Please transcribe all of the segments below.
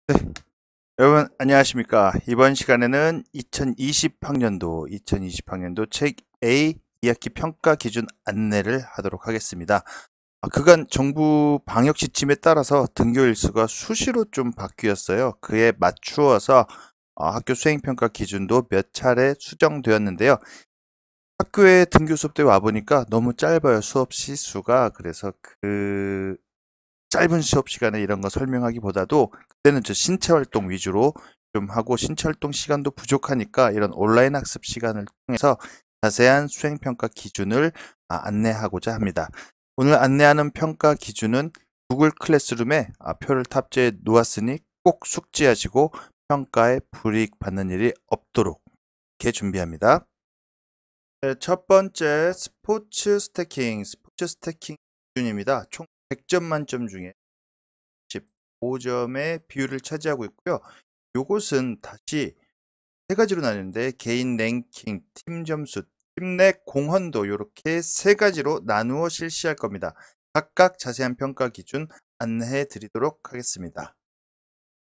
네, 여러분 안녕하십니까? 이번 시간에는 2020학년도 책 A 2학기 평가 기준 안내를 하도록 하겠습니다. 그간 정부 방역 지침에 따라서 등교 일수가 수시로 좀 바뀌었어요. 그에 맞추어서 학교 수행평가 기준도 몇 차례 수정되었는데요. 학교에 등교 수업 때 와보니까 너무 짧아요. 수업 시수가. 그래서 그 짧은 수업 시간에 이런 거 설명하기보다도 그때는 저 신체 활동 위주로 좀 하고 신체 활동 시간도 부족하니까 이런 온라인 학습 시간을 통해서 자세한 수행평가 기준을 안내하고자 합니다. 오늘 안내하는 평가 기준은 구글 클래스룸에 표를 탑재해 놓았으니 꼭 숙지하시고 평가에 불이익 받는 일이 없도록 이렇게 준비합니다. 네, 첫 번째 스포츠 스태킹 기준입니다. 총 100점 만점 중에 15점의 비율을 차지하고 있고요. 요것은 다시 세 가지로 나뉘는데 개인 랭킹, 팀 점수, 팀 내 공헌도 이렇게 세 가지로 나누어 실시할 겁니다. 각각 자세한 평가 기준 안내해 드리도록 하겠습니다.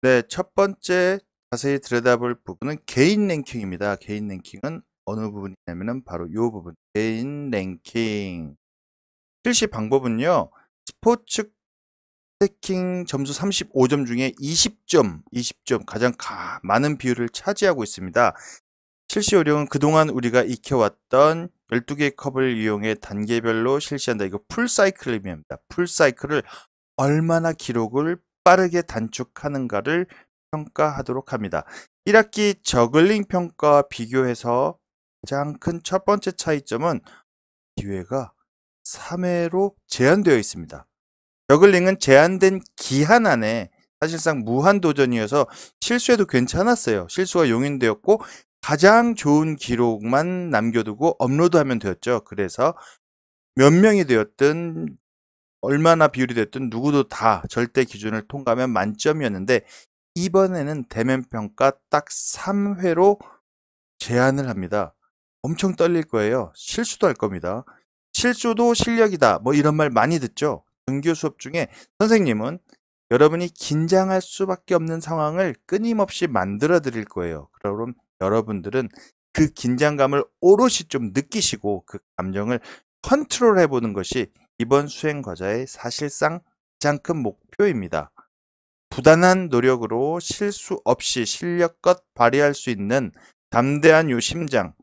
네, 첫 번째 자세히 들여다볼 부분은 개인 랭킹입니다. 개인 랭킹은 어느 부분이냐면은 바로 이 부분. 개인 랭킹. 실시 방법은요. 스포츠 스태킹 점수 35점 중에 20점 가장 많은 비율을 차지하고 있습니다. 실시 요령은 그동안 우리가 익혀왔던 12개의 컵을 이용해 단계별로 실시한다. 이거 풀사이클을 의미합니다. 풀사이클을 얼마나 기록을 빠르게 단축하는가를 평가하도록 합니다. 1학기 저글링 평가와 비교해서 가장 큰 첫 번째 차이점은 기회가 3회로 제한되어 있습니다. 저글링은 제한된 기한 안에 사실상 무한도전이어서 실수해도 괜찮았어요. 실수가 용인되었고 가장 좋은 기록만 남겨두고 업로드하면 되었죠. 그래서 몇 명이 되었든 얼마나 비율이 됐든 누구도 다 절대 기준을 통과하면 만점이었는데 이번에는 대면 평가 딱 3회로 제한을 합니다. 엄청 떨릴 거예요. 실수도 할 겁니다. 실수도 실력이다. 뭐 이런 말 많이 듣죠. 등교 수업 중에 선생님은 여러분이 긴장할 수밖에 없는 상황을 끊임없이 만들어 드릴 거예요. 그럼 여러분들은 그 긴장감을 오롯이 좀 느끼시고 그 감정을 컨트롤해 보는 것이 이번 수행 과제의 사실상 가장 큰 목표입니다. 부단한 노력으로 실수 없이 실력껏 발휘할 수 있는 담대한 요 심장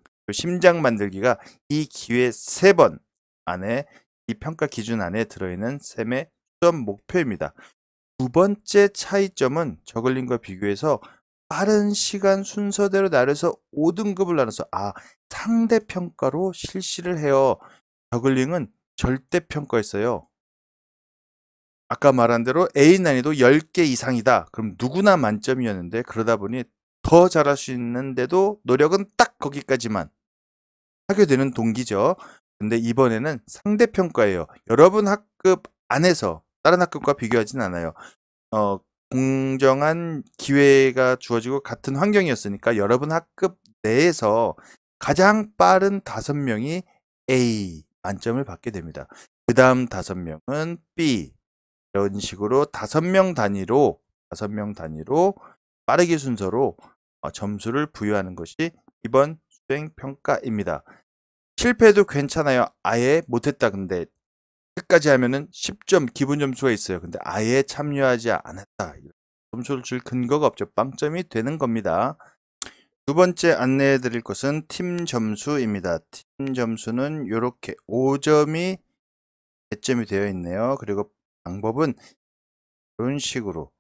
만들기가 이 기회 3번 안에 이 평가 기준 안에 들어있는 셈의 수험 목표입니다. 두 번째 차이점은 저글링과 비교해서 빠른 시간 순서대로 나눠서 5등급을 나눠서 상대 평가로 실시를 해요. 저글링은 절대 평가였어요. 아까 말한 대로 A 난이도 10개 이상이다. 그럼 누구나 만점이었는데 그러다 보니 더 잘할 수 있는데도 노력은 딱 거기까지만 하게 되는 동기죠. 근데 이번에는 상대평가예요. 여러분 학급 안에서 다른 학급과 비교하진 않아요. 공정한 기회가 주어지고 같은 환경이었으니까 여러분 학급 내에서 가장 빠른 5명이 A 만점을 받게 됩니다. 그 다음 5명은 B, 이런 식으로 5명 단위로 빠르게 순서로 점수를 부여하는 것이 이번 수행 평가입니다. 실패해도 괜찮아요. 아예 못했다. 근데 끝까지 하면은 10점 기본 점수가 있어요. 근데 아예 참여하지 않았다. 점수를 줄 근거가 없죠. 빵점이 되는 겁니다. 두 번째 안내해 드릴 것은 팀 점수입니다. 팀 점수는 이렇게 5점이 배점이 되어 있네요. 그리고 방법은 이런 식으로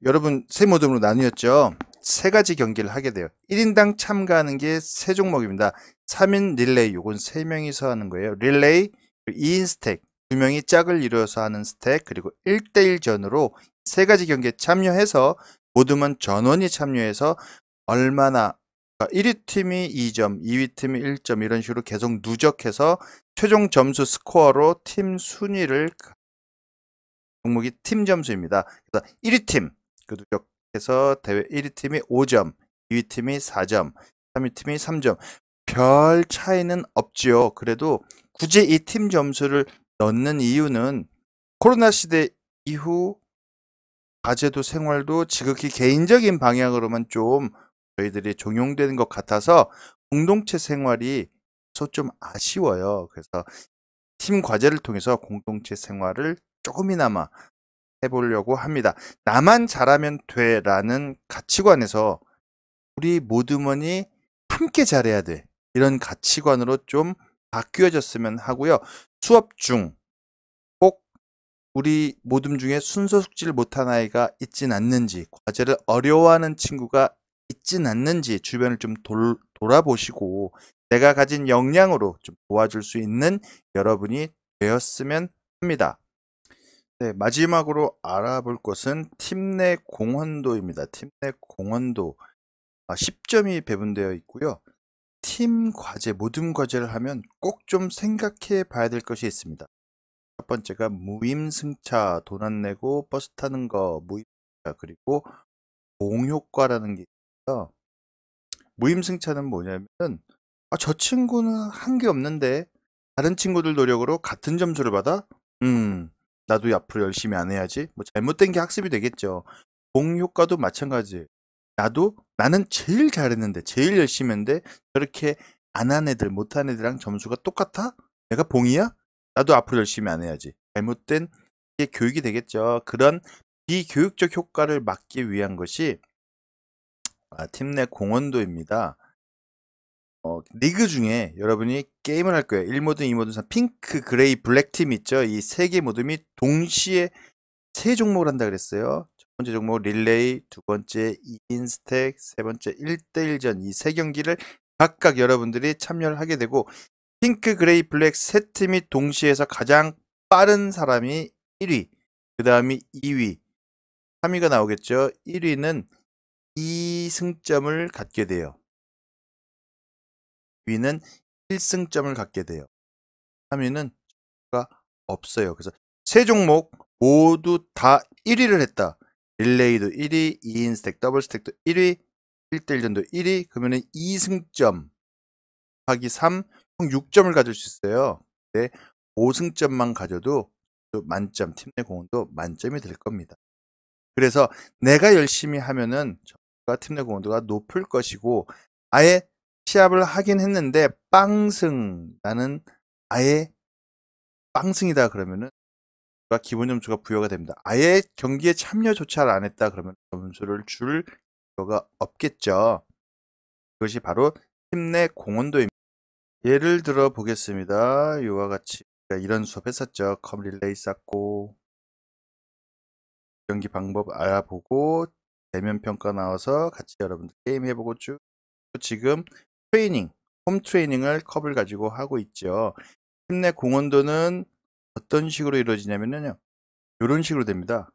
여러분 세 모둠으로 나뉘었죠. 세 가지 경기를 하게 돼요. 1인당 참가하는 게 세 종목입니다. 3인 릴레이, 요건 3명이서 하는 거예요. 릴레이, 2인 스택, 2명이 짝을 이루어서 하는 스택, 그리고 1대1 전으로 세 가지 경기에 참여해서 모두만 전원이 참여해서 얼마나 1위 팀이 2점, 2위 팀이 1점 이런 식으로 계속 누적해서 최종 점수 스코어로 팀 순위를 종목이 팀 점수입니다. 그래서 1위 팀, 그 누적해서 대회 1위 팀이 5점, 2위 팀이 4점, 3위 팀이 3점. 별 차이는 없지요. 그래도 굳이 이 팀 점수를 넣는 이유는 코로나 시대 이후 과제도 생활도 지극히 개인적인 방향으로만 좀 저희들이 종용되는 것 같아서 공동체 생활이 좀 아쉬워요. 그래서 팀 과제를 통해서 공동체 생활을 조금이나마 해보려고 합니다. 나만 잘하면 돼라는 가치관에서 우리 모두만이 함께 잘해야 돼. 이런 가치관으로 좀 바뀌어졌으면 하고요. 수업 중 꼭 우리 모둠 중에 순서 숙지를 못한 아이가 있진 않는지, 과제를 어려워하는 친구가 있진 않는지 주변을 좀 돌아보시고 내가 가진 역량으로 좀 도와줄 수 있는 여러분이 되었으면 합니다. 네, 마지막으로 알아볼 것은 팀 내 공헌도입니다. 팀 내 공헌도 10점이 배분되어 있고요. 팀 과제, 모든 과제를 하면 꼭 좀 생각해 봐야 될 것이 있습니다. 첫 번째가 무임승차, 돈 안 내고 버스 타는 거, 무임승차, 그리고 공효과라는 게 있어요. 무임승차는 뭐냐면, 저 친구는 한 게 없는데, 다른 친구들 노력으로 같은 점수를 받아? 나도 앞으로 열심히 안 해야지. 뭐 잘못된 게 학습이 되겠죠. 공효과도 마찬가지예요. 나는 제일 잘했는데, 제일 열심히 했는데, 저렇게 안 한 애들, 못한 애들이랑 점수가 똑같아? 내가 봉이야? 나도 앞으로 열심히 안 해야지. 잘못된 게 교육이 되겠죠. 그런 비교육적 효과를 막기 위한 것이 팀 내 공헌도입니다. 리그 중에 여러분이 게임을 할 거예요. 1모드, 2모드, 3, 핑크, 그레이, 블랙 팀 있죠. 이 세 개 모드 및 동시에 세 종목을 한다 그랬어요. 첫 번째 종목 릴레이, 두 번째 2인 스택, 세 번째 1대1전, 이 세 경기를 각각 여러분들이 참여를 하게 되고, 핑크, 그레이, 블랙 세 팀이 동시에 해서 가장 빠른 사람이 1위, 그 다음이 2위, 3위가 나오겠죠. 1위는 2승점을 갖게 돼요. 2위는 1승점을 갖게 돼요. 3위는 없어요. 그래서 세 종목 모두 다 1위를 했다. 릴레이도 1위, 2인 스택, 더블 스택도 1위, 1대1전도 1위, 그러면은 2승점 하기 3, 총 6점을 가질 수 있어요. 근데 5승점만 가져도 만점, 팀 내 공헌도 만점이 될 겁니다. 그래서 내가 열심히 하면은 팀 내 공헌도가 높을 것이고, 아예 시합을 하긴 했는데 빵승, 나는 아예 빵승이다 그러면은 기본 점수가 부여가 됩니다. 아예 경기에 참여조차 안 했다 그러면 점수를 줄 필요가 없겠죠. 그것이 바로 팀 내 공헌도입니다. 예를 들어 보겠습니다. 이와 같이 이런 수업 했었죠. 컵 릴레이 쌓고 경기 방법 알아보고 대면 평가 나와서 같이 여러분들 게임 해보고 쭉 지금 트레이닝, 홈 트레이닝을 컵을 가지고 하고 있죠. 팀 내 공헌도는 어떤 식으로 이루어지냐면요. 이런 식으로 됩니다.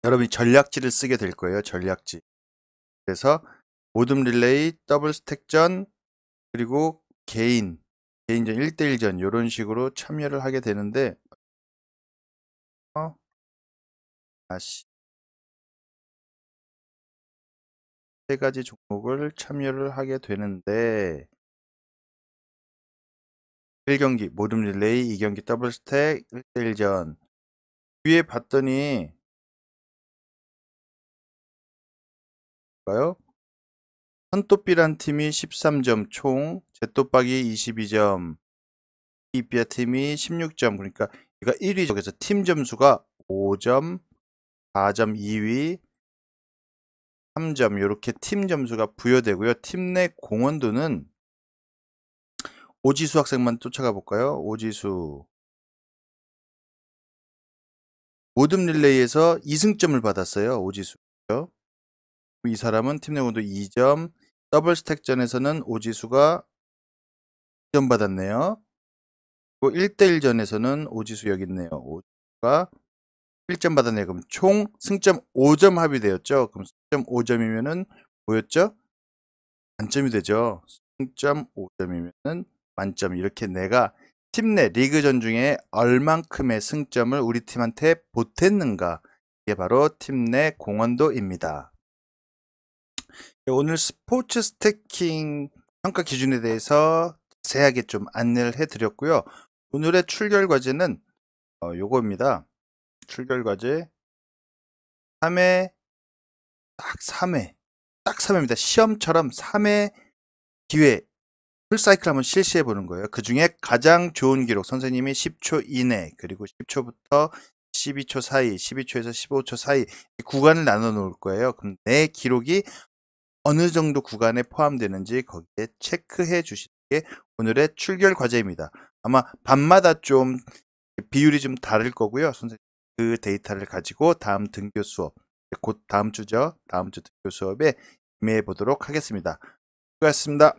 여러분이 전략지를 쓰게 될 거예요. 전략지. 그래서 모둠 릴레이, 더블 스택전, 그리고 개인전 1대1전 이런 식으로 참여를 하게 되는데 다시 세 가지 종목을 참여를 하게 되는데 1경기 모둠 릴레이, 2경기 더블 스택, 1대1전 위에 봤더니 볼까요? 선또삐란 팀이 13점 총, 제또박이 22점, 이삐아 팀이 16점, 그러니까 얘가 1위죠. 그래서 팀 점수가 5점, 4점 2위, 3점 이렇게 팀 점수가 부여되고요. 팀 내 공헌도는 오지수 학생만 쫓아가 볼까요? 오지수 모둠 릴레이에서 2승점을 받았어요. 오지수. 이 사람은 팀 내 공헌도 2점, 더블 스택전에서는 오지수가 2점 받았네요. 그리고 1대1전에서는 오지수 여기 있네요. 오지수가 1점 받았네요. 그럼 총 승점 5점 합의되었죠. 그럼 승점 5점이면은 뭐였죠? 만점이 되죠. 승점 5점이면은 만점. 이렇게 내가 팀 내 리그전 중에 얼만큼의 승점을 우리 팀한테 보탰는가. 이게 바로 팀 내 공헌도입니다. 오늘 스포츠 스태킹 평가 기준에 대해서 자세하게 좀 안내를 해드렸고요. 오늘의 출결 과제는 요거입니다. 출결 과제 3회, 딱 3회입니다. 시험처럼 3회 기회, 풀사이클 한번 시해 보는 거예요. 그 중에 가장 좋은 기록, 선생님이 10초 이내, 그리고 10초부터 12초 사이, 12초에서 15초 사이 구간을 나눠 놓을 거예요. 그럼 내 기록이 어느 정도 구간에 포함되는지 거기에 체크해 주시는 게 오늘의 출결 과제입니다. 아마 밤마다 좀 비율이 좀 다를 거고요. 선생님 그 데이터를 가지고 다음 등교 수업, 곧 다음 주죠. 다음 주 등교 수업에 임해 보도록 하겠습니다. 수고하셨습니다.